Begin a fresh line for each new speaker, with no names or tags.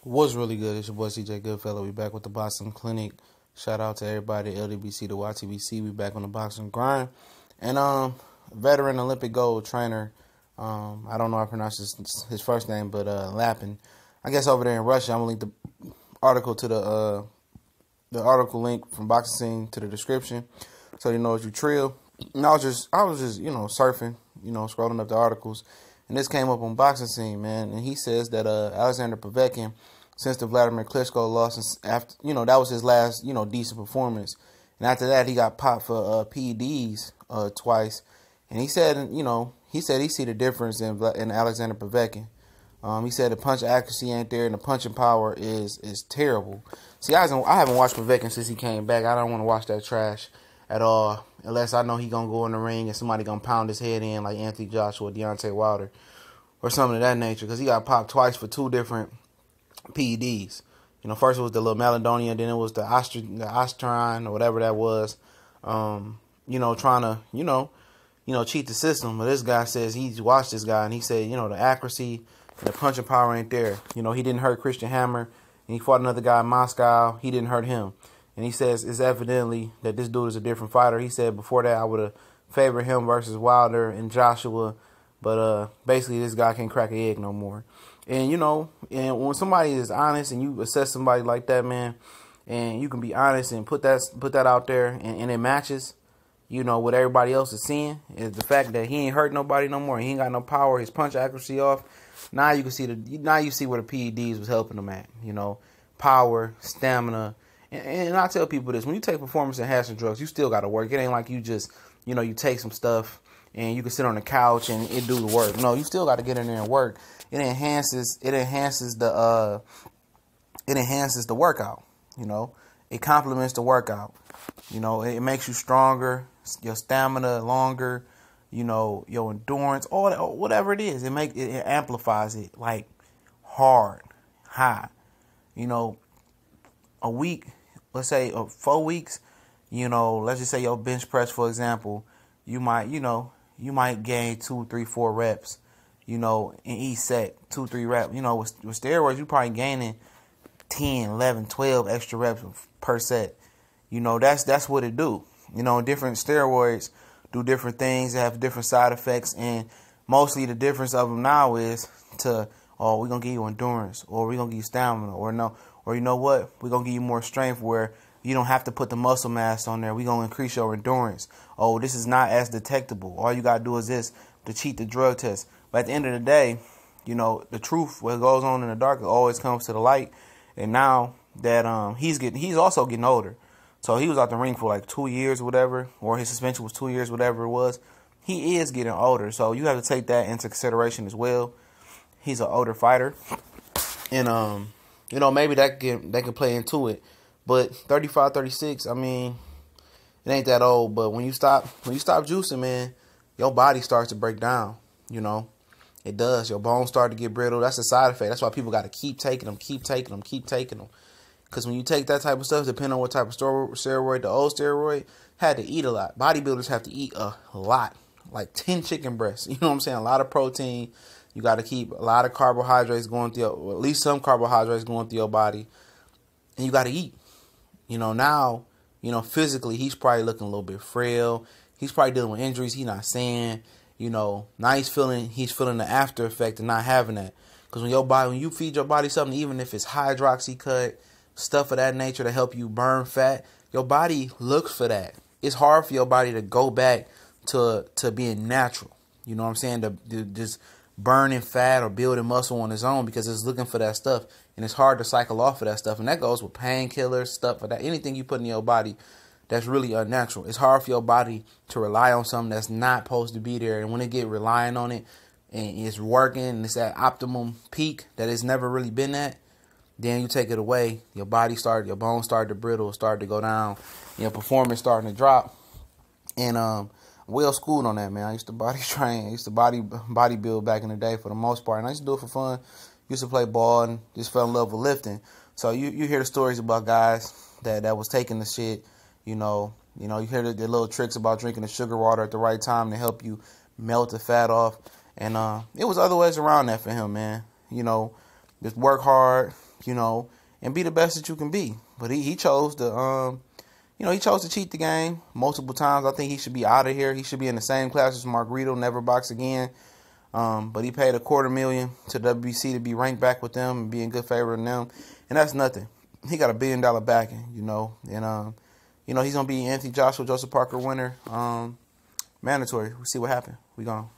Was really good. It's your boy CJ Goodfellow. We back with the Boxing Clinic. Shout out to everybody, LDBC to YTBC. We back on the boxing grind. And veteran Olympic gold trainer. I don't know how to pronounce his first name, but Lapin. I guess over there in Russia. I'm gonna link the article to the article link from Boxing Scene to the description, so you know what you trill. And I was just surfing, scrolling up the articles. And this came up on Boxing Scene, man. And he says that Alexander Povetkin, since the Vladimir Klitschko loss, after that was his last decent performance. And after that, he got popped for PEDs twice. And he said he see the difference in Alexander Povetkin. He said the punch accuracy ain't there and the punching power is terrible. See, I haven't watched Povetkin since he came back. I don't want to watch that trash at all, unless I know he gonna go in the ring and somebody gonna pound his head in like Anthony Joshua, Deontay Wilder, or something of that nature. Because he got popped twice for two different PEDs. First it was the little Maladonian, then it was the Osteron or whatever that was. Trying to cheat the system. But this guy says he's watched this guy and he said, the accuracy and the punching power ain't there. He didn't hurt Christian Hammer, and he fought another guy in Moscow. He didn't hurt him. And he says it's evidently that this dude is a different fighter. He said before that I would have favored him versus Wilder and Joshua. But basically this guy can't crack an egg no more. And, and when somebody is honest and you assess somebody like that, man, and you can be honest and put that out there and it matches, what everybody else is seeing, is the fact that he ain't hurt nobody no more. He ain't got no power. His punch accuracy off. Now you see where the PEDs was helping him at. Power, stamina. And I tell people this, when you take performance enhancing drugs, you still got to work. It ain't like you just, you take some stuff and you can sit on the couch and it do the work. No, you still got to get in there and work. It enhances the workout. It complements the workout. It makes you stronger, your stamina longer, your endurance, all that, whatever it is. It amplifies it like hard, high. A week, let's say 4 weeks, let's just say your bench press, for example, you might gain 2, 3, 4 reps, in each set, 2, 3 reps. With steroids, you probably gaining 10, 11, 12 extra reps per set. That's what it do. Different steroids do different things, they have different side effects, and mostly the difference of them now is we're going to give you endurance, or we're going to give you stamina, or you know what, we're going to give you more strength where you don't have to put the muscle mass on there. We're going to increase your endurance. Oh, this is not as detectable. All you got to do is this to cheat the drug test. But at the end of the day, the truth, what goes on in the dark, always comes to the light. And now that he's also getting older. So he was out the ring for like 2 years or whatever, or his suspension was 2 years, whatever it was. He is getting older. So you have to take that into consideration as well. He's an older fighter. And, maybe that can play into it. But 35, 36, I mean, it ain't that old. But when you stop juicing, man, your body starts to break down. It does. Your bones start to get brittle. That's a side effect. That's why people got to keep taking them. Because when you take that type of stuff, depending on what type of steroid, the old steroid, had to eat a lot. Bodybuilders have to eat a lot, like 10 chicken breasts. You know what I'm saying? A lot of protein. You got to keep a lot of carbohydrates going through, or at least some carbohydrates going through your body. And you got to eat. Now, physically, he's probably looking a little bit frail. He's probably dealing with injuries he's not saying. Now he's feeling the after effect of not having that. Because when you feed your body something, even if it's hydroxy cut, stuff of that nature to help you burn fat, your body looks for that. It's hard for your body to go back to being natural. You know what I'm saying? To just burning fat or building muscle on its own, because it's looking for that stuff. And it's hard to cycle off of that stuff. And that goes with painkillers, stuff for that. Anything you put in your body that's really unnatural. It's hard for your body to rely on something that's not supposed to be there. And when it get relying on it and it's working and it's at optimum peak that it's never really been at, then you take it away, your bones start to brittle, start to go down, your performance starting to drop. And well schooled on that, man. I used to body train, I used to body build back in the day for the most part, and I used to do it for fun. Used to play ball and just fell in love with lifting. So you hear the stories about guys that was taking the shit, you hear the little tricks about drinking the sugar water at the right time to help you melt the fat off. And it was other ways around that for him, man. Just work hard, you know, and be the best that you can be. But he chose to, he chose to cheat the game multiple times. I think he should be out of here. He should be in the same class as Margarito, never box again. But he paid $250,000 to WBC to be ranked back with them and be in good favor of them. And that's nothing. He got $1 billion backing, you know. And, he's going to be Anthony Joshua, Joseph Parker winner. Mandatory. We'll see what happens. We gone.